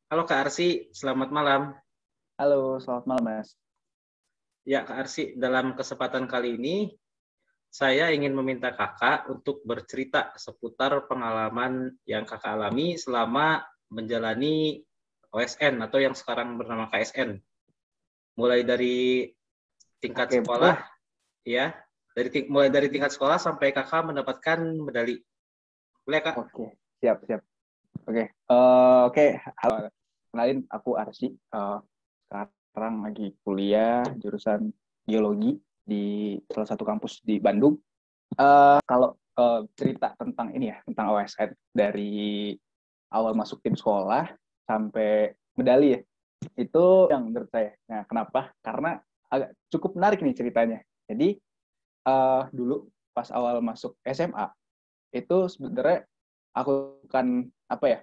Halo Kak Arsi, selamat malam. Halo, selamat malam, Mas. Ya Kak Arsi, dalam kesempatan kali ini saya ingin meminta Kakak untuk bercerita seputar pengalaman yang Kakak alami selama menjalani OSN atau yang sekarang bernama KSN. Mulai dari tingkat Oke, sekolah, boleh. ya, mulai dari tingkat sekolah sampai Kakak mendapatkan medali. Boleh Kak? Oke, siap, siap. Oke, oke. Halo, kenalin aku Arsi. Sekarang lagi kuliah jurusan geologi di salah satu kampus di Bandung. Kalau cerita tentang ini ya, tentang OSN dari awal masuk tim sekolah sampai medali ya, itu yang menurut saya. Nah, kenapa? Karena agak cukup menarik nih ceritanya. Jadi dulu pas awal masuk SMA itu sebenarnya aku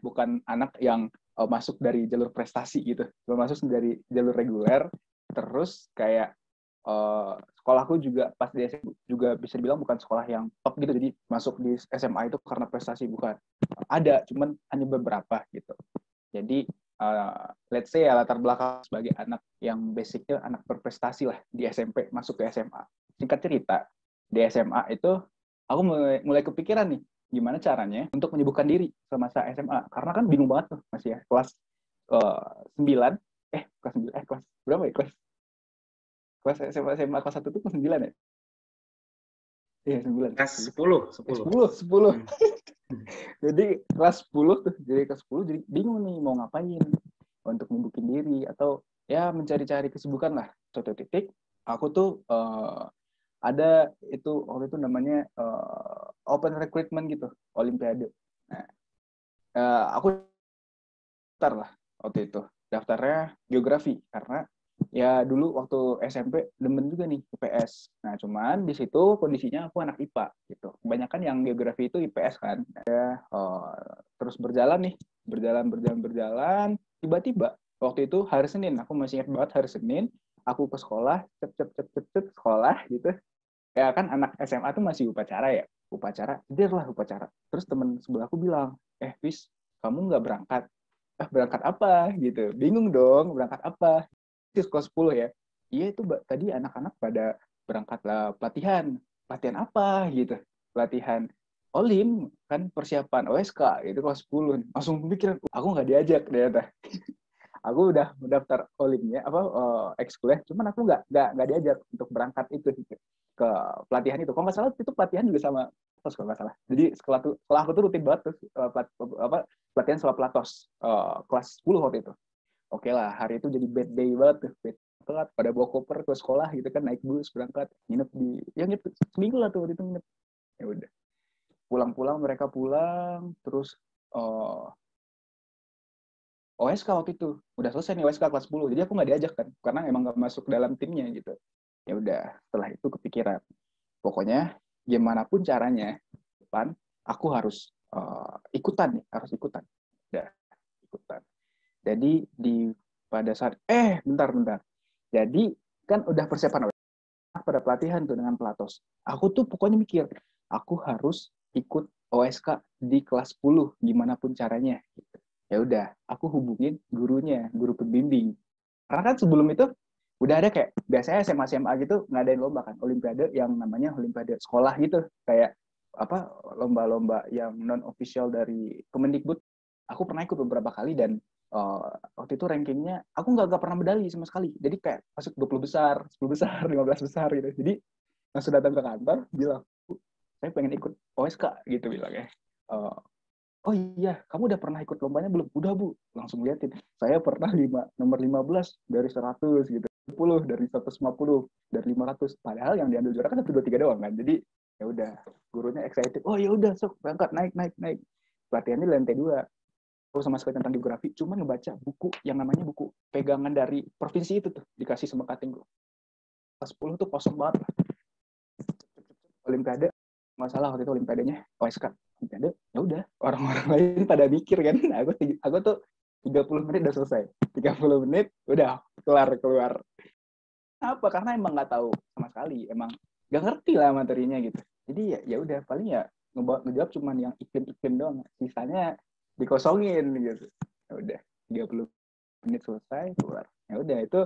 bukan anak yang masuk dari jalur prestasi gitu, masuk dari jalur reguler. Terus kayak sekolahku juga pas di SMA juga bisa dibilang bukan sekolah yang top gitu, jadi masuk di SMA itu karena prestasi bukan, ada cuman hanya beberapa gitu. Jadi let's say ya latar belakang sebagai anak yang basicnya anak berprestasi lah di SMP masuk ke SMA. Singkat cerita, di SMA itu aku mulai kepikiran nih gimana caranya untuk menyibukkan diri semasa SMA, karena kan bingung banget tuh masih ya kelas 9 kelas berapa ya, kelas SMA kelas 1 tuh kelas 9 ya. Iya, 9. Kelas 10, 10. 10 10. Hmm. Jadi kelas 10 tuh, jadi kelas 10 jadi bingung nih mau ngapain untuk membukin diri atau ya mencari-cari kesibukan lah. Suatu titik aku tuh ada itu waktu itu namanya open recruitment gitu, olimpiade. Nah, aku daftar lah waktu itu. Daftarnya geografi karena ya dulu waktu SMP demen juga nih IPS. Nah, cuman di situ kondisinya aku anak IPA gitu. Kebanyakan yang geografi itu IPS kan. Terus berjalan nih, berjalan. Tiba-tiba waktu itu hari Senin, aku masih ingat banget hari Senin, aku ke sekolah, cep sekolah gitu. Ya kan anak SMA tuh masih upacara ya, upacara. Terus temen sebelahku bilang, Fis, kamu nggak berangkat? Berangkat apa gitu? Bingung dong, berangkat apa? Itu kelas 10 ya. Iya itu tadi anak-anak pada berangkat lah pelatihan. Pelatihan apa gitu? Pelatihan Olim kan, persiapan OSK itu kelas 10. Langsung pikiran, aku nggak diajak ternyata. Aku udah mendaftar Olimnya ekskulnya, cuman aku nggak diajak untuk berangkat itu gitu, ke pelatihan itu. Kalau nggak salah itu pelatihan juga sama Platos kalau nggak salah. Jadi sekolah aku tuh rutin banget tuh pelatihan sama Platos kelas 10 waktu itu. Oke lah, hari itu jadi bad day banget tuh. Telat pada bawa koper ke sekolah gitu kan, naik bus berangkat, nginep seminggu lah tuh waktu itu nginep. Ya udah, pulang-pulang mereka pulang terus OSK waktu itu udah selesai nih, OSK kelas 10, jadi aku nggak diajak kan karena emang nggak masuk dalam timnya gitu. Ya udah, setelah itu kepikiran pokoknya gimana pun caranya depan aku harus ikutan nih, harus ikutan. Udah, ikutan. Jadi di pada saat bentar jadi kan udah persiapan pada pelatihan tuh dengan Platos. Aku tuh pokoknya mikir aku harus ikut OSK di kelas 10 gimana pun caranya gitu. Ya udah, aku hubungin gurunya, guru pembimbing. Karena kan sebelum itu udah ada kayak biasanya SMA SMA gitu ngadain lomba kan, olimpiade yang namanya olimpiade sekolah gitu, kayak apa, lomba-lomba yang non official dari Kemendikbud. Aku pernah ikut beberapa kali dan waktu itu rankingnya aku nggak pernah medali sama sekali, jadi kayak masuk 20 besar, 10 besar, 15 besar gitu. Jadi langsung datang ke kantor bilang, saya pengen ikut OSK gitu bilang ya. uh, Oh iya, kamu udah pernah ikut lombanya belum? Udah Bu, langsung liatin. Saya pernah nomor 15 dari 100 gitu. 10 dari 150 dari 500. Padahal yang diambil juara kan 1 2 3 doang kan. Jadi ya udah, gurunya excited. Oh ya udah, sok berangkat, naik. Pelatihannya di lantai 2. Aku sama sekali tentang geografi, cuma ngebaca buku yang namanya buku pegangan dari provinsi itu tuh, dikasih sama kating. Kelas 10 tuh kosong banget. Olimpiade, masalah waktu itu olimpiadenya OSK. Olimpiade, ya udah, orang-orang lain pada mikir kan. Aku tuh 30 menit udah selesai. 30 menit udah keluar. Apa? Karena emang nggak tahu sama sekali, emang nggak ngerti lah materinya gitu. Jadi ya udah, paling ya ngejawab cuman yang iklim doang. Sisanya dikosongin gitu. Ya udah, 30 menit selesai keluar. Ya udah itu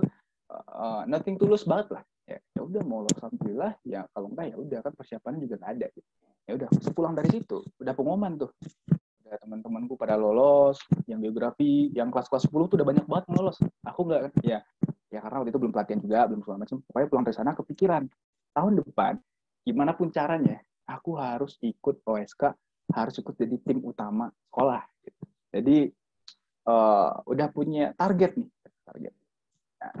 nothing tulus banget lah. Ya udah mau lolos alhamdulillah, ya kalau enggak ya udah kan persiapannya juga nggak ada gitu. Ya udah sepulang dari situ udah pengumuman tuh. Udah teman-temanku pada lolos, yang geografi, yang kelas-kelas 10 tuh udah banyak banget lolos. Aku enggak kan. Ya karena waktu itu belum pelatihan juga, belum segala macam. Pokoknya pulang dari sana kepikiran tahun depan gimana pun caranya aku harus ikut OSK, harus ikut jadi tim utama sekolah gitu. Jadi udah punya target nih, target. Nah,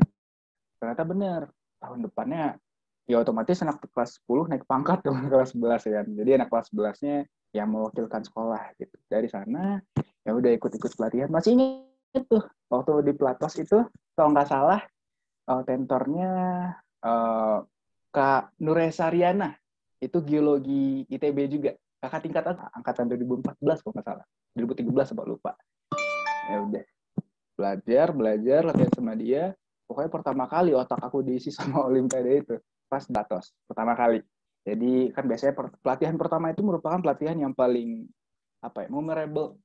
ternyata benar tahun depannya ya otomatis anak kelas 10 naik pangkat dong kelas 11 ya. Jadi anak kelas 11-nya yang mewakilkan sekolah gitu. Dari sana ya udah ikut-ikut pelatihan. Masih ingat tuh waktu di Platos itu kalau nggak salah tentornya Kak Nuresa Riana, itu geologi ITB juga. Kakak tingkat angkatan 2014 kalau nggak salah. 2013 apa lupa. Ya udah. Belajar, latihan sama dia. Pokoknya pertama kali otak aku diisi sama Olimpiade itu. Pas Datos, pertama kali. Jadi kan biasanya pelatihan pertama itu merupakan pelatihan yang paling memorable,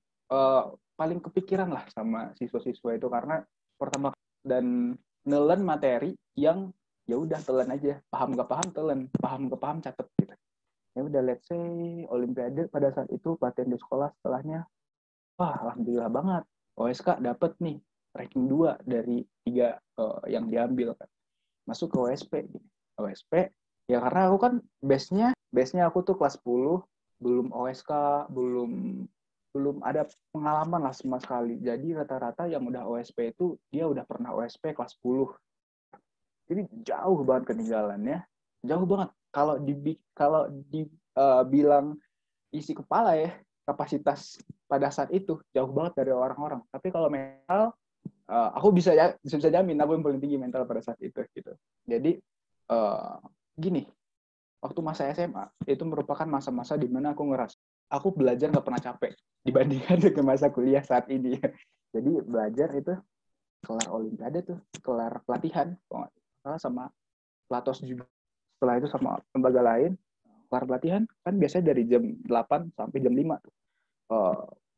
paling kepikiran lah sama siswa-siswa itu karena pertama dan nelen materi yang ya udah telan aja, paham gak paham catet gitu. Ya udah let's say Olimpiade pada saat itu pelatihan di sekolah setelahnya, wah alhamdulillah banget OSK dapet nih ranking 2 dari 3 yang diambil kan. Masuk ke OSP gitu. OSP ya karena aku kan base-nya aku tuh kelas 10, belum OSK, belum ada pengalaman lah sama sekali. Jadi rata-rata yang udah OSP itu dia udah pernah OSP kelas 10. Jadi jauh banget ketinggalannya. Jauh banget. Kalau dibilang isi kepala ya, kapasitas pada saat itu jauh banget dari orang-orang. Tapi kalau mental, aku bisa jamin aku yang paling tinggi mental pada saat itu gitu. Jadi gini, waktu masa SMA itu merupakan masa-masa di mana aku ngerasa aku belajar nggak pernah capek dibandingkan dengan masa kuliah saat ini. Jadi belajar itu kelar Olimpiade tuh, kelar pelatihan, sama Platos juga. Setelah itu sama lembaga lain, kelar pelatihan kan biasanya dari jam 8 sampai jam 5 tuh.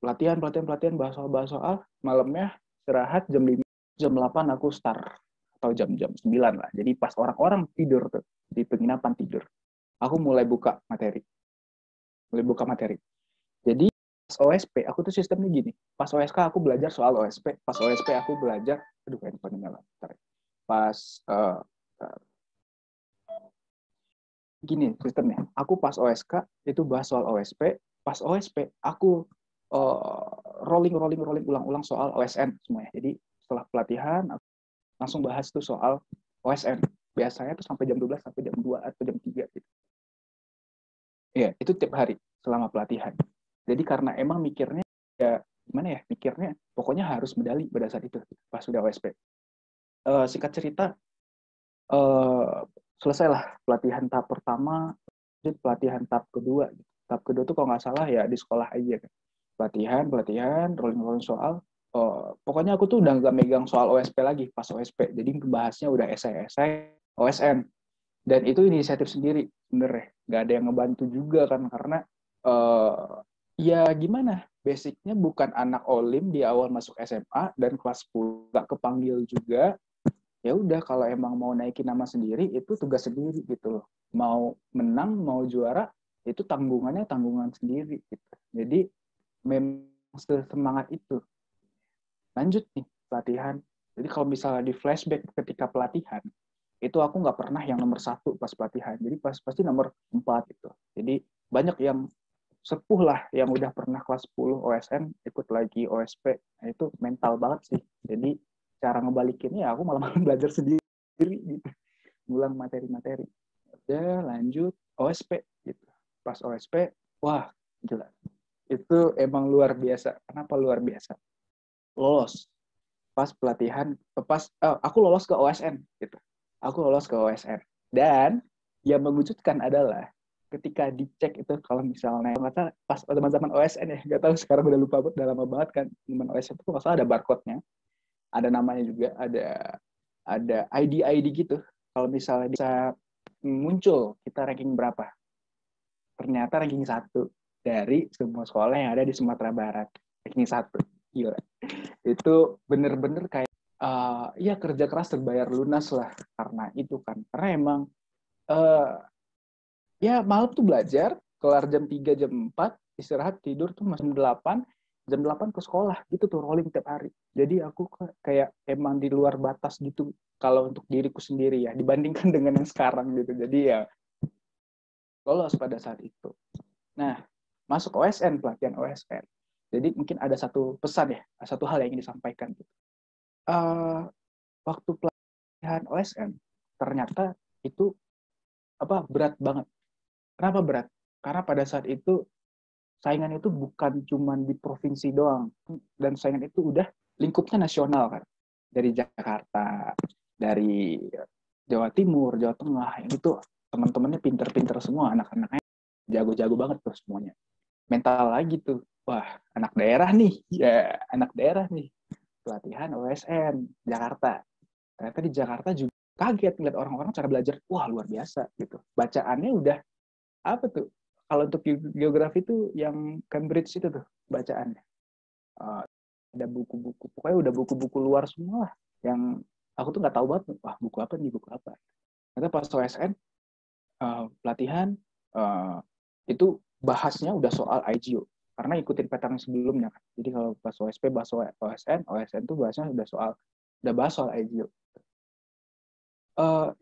Pelatihan bahas soal, malamnya istirahat jam 5, jam 8 aku start atau jam 9 lah. Jadi pas orang-orang tidur tuh di penginapan tidur, aku mulai buka materi. Jadi pas OSP aku tuh sistemnya gini. Pas OSK aku belajar soal OSP, pas OSP aku belajar, handphone nyala. Pas gini sistemnya. Aku pas OSK itu bahas soal OSP, pas OSP aku rolling ulang-ulang soal OSN semuanya. Jadi setelah pelatihan aku langsung bahas tuh soal OSN. Biasanya tuh sampai jam 12 sampai jam 2 atau jam 3 gitu. Iya, itu tiap hari selama pelatihan. Jadi karena emang mikirnya ya gimana ya? Mikirnya pokoknya harus medali pada saat itu pas sudah OSP. Singkat cerita selesailah pelatihan tahap pertama, pelatihan tahap kedua. Tahap kedua tuh kalau nggak salah ya di sekolah aja kan. Pelatihan, rolling soal. Pokoknya aku tuh udah nggak megang soal OSP lagi pas OSP. Jadi bahasnya udah esai OSN. Dan itu inisiatif sendiri sebenarnya. Nggak ada yang ngebantu juga kan karena ya gimana? Basicnya bukan anak Olim di awal masuk SMA dan kelas 10 nggak kepanggil juga. Ya udah kalau emang mau naikin nama sendiri itu tugas sendiri gitu loh. Mau menang mau juara itu tanggungan sendiri gitu. Jadi memang semangat itu. Lanjut nih pelatihan. Jadi kalau misalnya di flashback ketika pelatihan itu aku nggak pernah yang nomor 1 pas pelatihan. Jadi pasti nomor 4 gitu. Jadi banyak yang sepuh lah yang udah pernah kelas 10 OSN ikut lagi OSP. Nah, itu mental banget sih. Jadi cara ngebalikinnya aku malah belajar sendiri gitu, ngulang materi-materi. Udah lanjut OSP gitu. Pas OSP, wah gila. Itu emang luar biasa. Kenapa luar biasa? Lolos. Pas pelatihan, aku lolos ke OSN gitu. Aku lolos ke OSN. Dan yang mengejutkan adalah ketika dicek itu kalau misalnya nggak pas zaman OSN ya, nggak tahu sekarang udah lupa, udah lama banget kan. Zaman OSN itu nggak salah ada barcode-nya, ada namanya juga, ada ID gitu. Kalau misalnya bisa muncul kita ranking berapa, ternyata ranking 1 dari semua sekolah yang ada di Sumatera Barat. Ranking 1, gila. Itu bener-bener kayak ya kerja keras terbayar lunas lah karena itu kan. Karena emang ya malam tuh belajar, kelar jam 3 jam 4 istirahat tidur tuh masih jam 8 ke sekolah gitu tuh rolling tiap hari. Jadi aku kayak emang di luar batas gitu kalau untuk diriku sendiri ya dibandingkan dengan yang sekarang gitu. Jadi ya lolos pada saat itu. Nah, masuk OSN, pelatihan OSN. Jadi mungkin ada satu pesan ya, satu hal yang ingin disampaikan. Waktu pelatihan OSN, ternyata itu berat banget. Kenapa berat? Karena pada saat itu saingan itu bukan cuma di provinsi doang, dan saingan itu udah lingkupnya nasional kan. Dari Jakarta, dari Jawa Timur, Jawa Tengah, yang itu teman-temannya pinter-pinter semua, anak-anaknya jago-jago banget tuh semuanya. Mental lagi tuh, wah anak daerah nih, pelatihan OSN Jakarta. Ternyata di Jakarta juga kaget ngeliat orang-orang cara belajar, wah luar biasa gitu. Bacaannya udah apa tuh? Kalau untuk geografi tuh yang Cambridge itu tuh bacaannya. Ada buku-buku, pokoknya udah buku-buku luar semua lah. Yang aku tuh nggak tahu banget, wah buku apa nih, buku apa. Ternyata pas OSN, pelatihan, itu bahasnya udah soal IGO. Karena ikutin pattern sebelumnya kan. Jadi kalau pas OSP bahas OSN tuh bahasnya udah bahas soal IGO.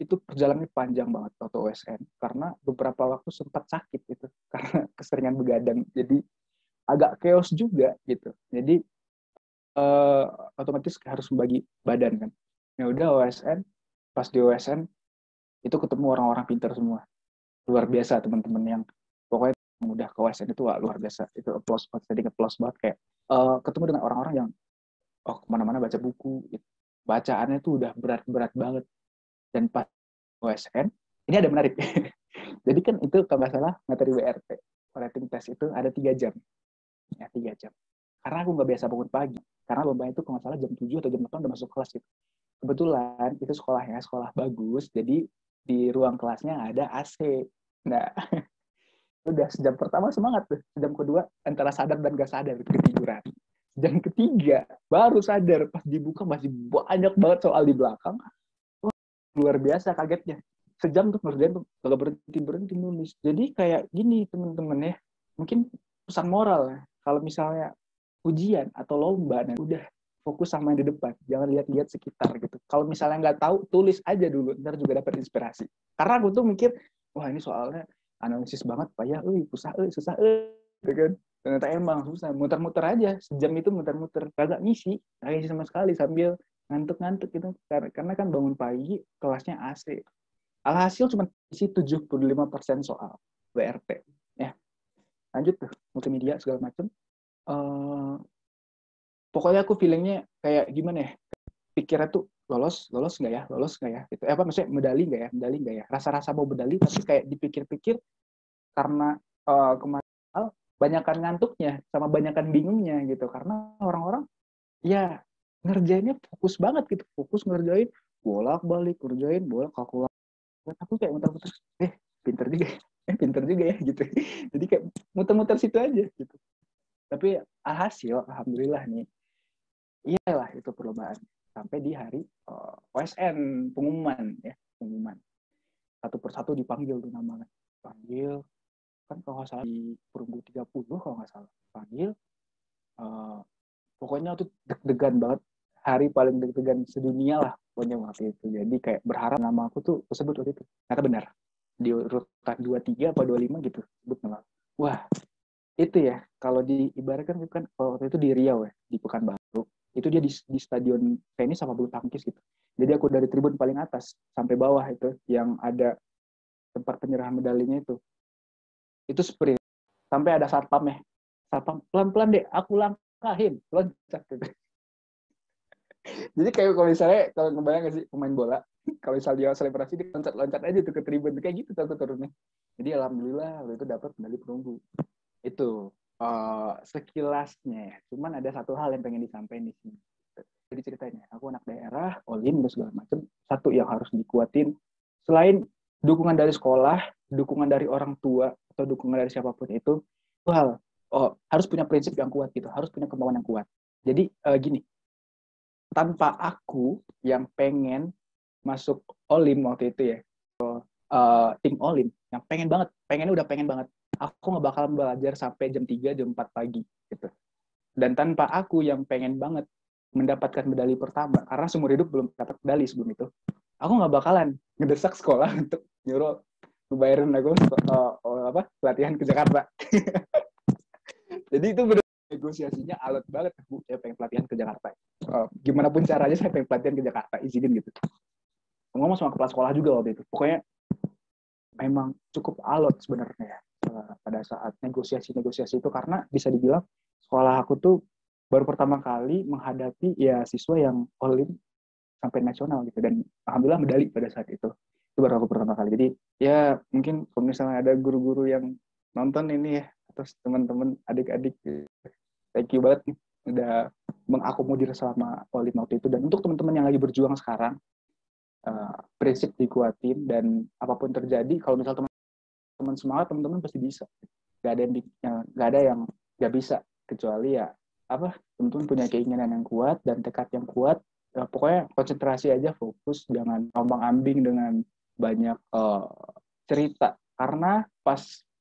Itu perjalanannya panjang banget waktu OSN karena beberapa waktu sempat sakit gitu karena keseringan begadang, jadi agak chaos juga gitu. Jadi otomatis harus membagi badan kan. Ya udah OSN, pas di OSN itu ketemu orang-orang pintar semua, luar biasa teman-teman yang pokoknya udah ke OSN itu luar biasa. Itu applause banget, jadi applause banget kayak ketemu dengan orang-orang yang kemana-mana baca buku gitu. Bacaannya tuh udah berat-berat banget. Dan pas OSN, ini ada menarik. Jadi kan itu kalau nggak salah materi WRT, writing test itu ada 3 jam. Ya, 3 jam. Karena aku nggak biasa bangun pagi. Karena lombanya itu kalau nggak salah jam 7 atau jam 8 udah masuk kelas gitu. Kebetulan itu sekolahnya sekolah bagus, jadi di ruang kelasnya ada AC. Nah, udah sejam pertama semangat tuh. Sejam kedua antara sadar dan gak sadar ketiduran. Jam ketiga baru sadar pas dibuka masih banyak banget soal di belakang. Luar biasa kagetnya, sejam tuh ngerjain tuh gak berhenti nulis. Jadi kayak gini teman-teman ya, mungkin pesan moral ya, kalau misalnya ujian atau lomba, nah udah fokus sama yang di depan, jangan lihat-lihat sekitar gitu. Kalau misalnya nggak tahu, tulis aja dulu, ntar juga dapat inspirasi. Karena aku tuh mikir, wah ini soalnya analisis banget, payah, susah gitu kan. Ternyata emang susah, muter-muter aja, sejam itu muter-muter, kagak ngisi sama sekali sambil ngantuk-ngantuk gitu, karena kan bangun pagi kelasnya AC. Alhasil cuma isi 75% soal WRT ya. Lanjut tuh multimedia segala macam. Pokoknya aku feelingnya kayak gimana ya, pikirnya tuh lolos nggak ya gitu. Maksudnya medali nggak ya, rasa-rasa mau medali, tapi kayak dipikir-pikir karena kemarin banyakan ngantuknya sama banyakan bingungnya gitu, karena orang-orang ya ngerjainnya fokus banget gitu, fokus ngerjain bolak-balik, kalkulasi. Aku kayak muter-muter, pinter juga ya gitu. Jadi kayak muter-muter situ aja gitu. Tapi alhasil alhamdulillah nih, iyalah itu perlombaan sampai di hari OSN pengumuman. Satu persatu dipanggil tuh namanya, panggil kan kalau nggak salah di perunggu 30 kalau nggak salah, panggil. Pokoknya tuh deg-degan banget, hari paling deg-degan sedunia lah pokoknya waktu itu. Jadi kayak berharap nama aku tuh tersebut waktu itu. Ternyata benar. Di urutan 23 atau 25 gitu sebut nama. Wah, itu ya kalau diibaratkan kan waktu itu di Riau ya, di Pekanbaru. Itu dia di stadion tenis sama bulu tangkis gitu. Jadi aku dari tribun paling atas sampai bawah itu yang ada tempat penyerahan medalinya itu. Itu sprint. Sampai ada satpamnya. Satpam, pelan-pelan deh, aku langkahin, loncat gitu. Jadi kayak kalau ngebayang nggak sih pemain bola, kalau misalnya dia selebrasi dia loncat-loncat aja tuh ke tribun kayak gitu tuh turunnya. Jadi alhamdulillah waktu itu dapat medali perunggu. Itu sekilasnya ya. Cuman ada satu hal yang pengen disampaikan di sini. Jadi ceritanya, aku anak daerah, Olim dan segala macam. Satu yang harus dikuatin selain dukungan dari sekolah, dukungan dari orang tua atau dukungan dari siapapun itu harus punya prinsip yang kuat gitu, harus punya kemauan yang kuat. Jadi gini, tanpa aku yang pengen masuk Olim waktu itu ya, tim Olim, yang pengennya udah pengen banget, aku nggak bakal belajar sampai jam 3, jam 4 pagi gitu. Dan tanpa aku yang pengen banget mendapatkan medali pertama, karena seumur hidup belum dapat medali sebelum itu, aku nggak bakalan ngedesak sekolah untuk nyuruh ngebayarin aku pelatihan ke Jakarta. Jadi itu benar negosiasinya alot banget, Bu. Saya pengen pelatihan ke Jakarta. Gimana pun caranya saya pengen pelatihan ke Jakarta, izinin gitu. Ngomong sama kepala sekolah juga waktu itu. Pokoknya memang cukup alot sebenarnya pada saat negosiasi itu, karena bisa dibilang sekolah aku tuh baru pertama kali menghadapi ya siswa yang Olim sampai nasional gitu, dan alhamdulillah medali pada saat itu baru aku pertama kali. Jadi ya mungkin kalau misalnya ada guru-guru yang nonton ini ya, terus teman-teman adik-adik, thank you banget nih udah mengakomodir selama Olim waktu itu. Dan untuk teman-teman yang lagi berjuang sekarang, prinsip dikuatin, dan apapun terjadi, kalau misal teman-teman semangat, teman-teman pasti bisa. Gak ada yang gak bisa, kecuali ya teman-teman punya keinginan yang kuat dan tekad yang kuat. Pokoknya konsentrasi aja, fokus, jangan ombang-ambing dengan banyak cerita, karena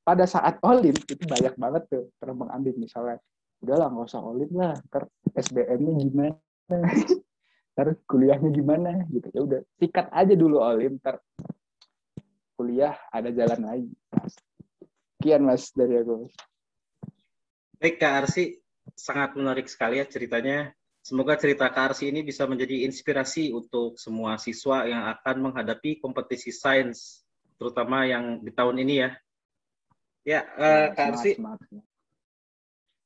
pada saat Olim itu banyak banget tuh terombang-ambing. Misalnya udahlah nggak usah Olim lah, ntar SBM-nya gimana, ntar kuliahnya gimana gitu. Ya udah sikat aja dulu Olim, ntar kuliah ada jalan lagi. Sekian Mas dari aku. Baik Kak Arsi, sangat menarik sekali ya ceritanya. Semoga cerita Kak Arsi ini bisa menjadi inspirasi untuk semua siswa yang akan menghadapi kompetisi sains, terutama yang di tahun ini ya. Ya, Kak Arsi,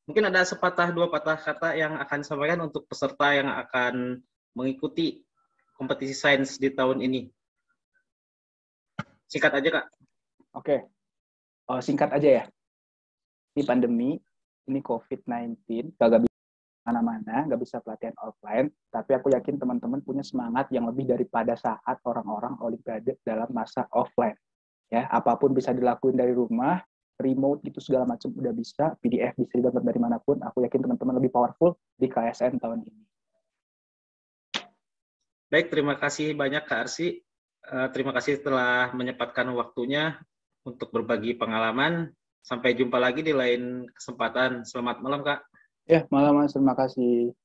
mungkin ada sepatah dua patah kata yang akan disampaikan untuk peserta yang akan mengikuti kompetisi sains di tahun ini. Singkat aja, Kak. Oke. Singkat aja ya. Ini pandemi, ini COVID-19, gak bisa mana-mana, gak bisa pelatihan offline, tapi aku yakin teman-teman punya semangat yang lebih daripada saat orang-orang Olimpiade dalam masa offline. Ya, apapun bisa dilakuin dari rumah, remote gitu segala macam udah bisa, PDF bisa didapat dari manapun. Aku yakin teman-teman lebih powerful di KSN tahun ini. Baik, terima kasih banyak Kak Arsi. Terima kasih telah menyempatkan waktunya untuk berbagi pengalaman. Sampai jumpa lagi di lain kesempatan. Selamat malam, Kak. Ya, malam Mas. Terima kasih.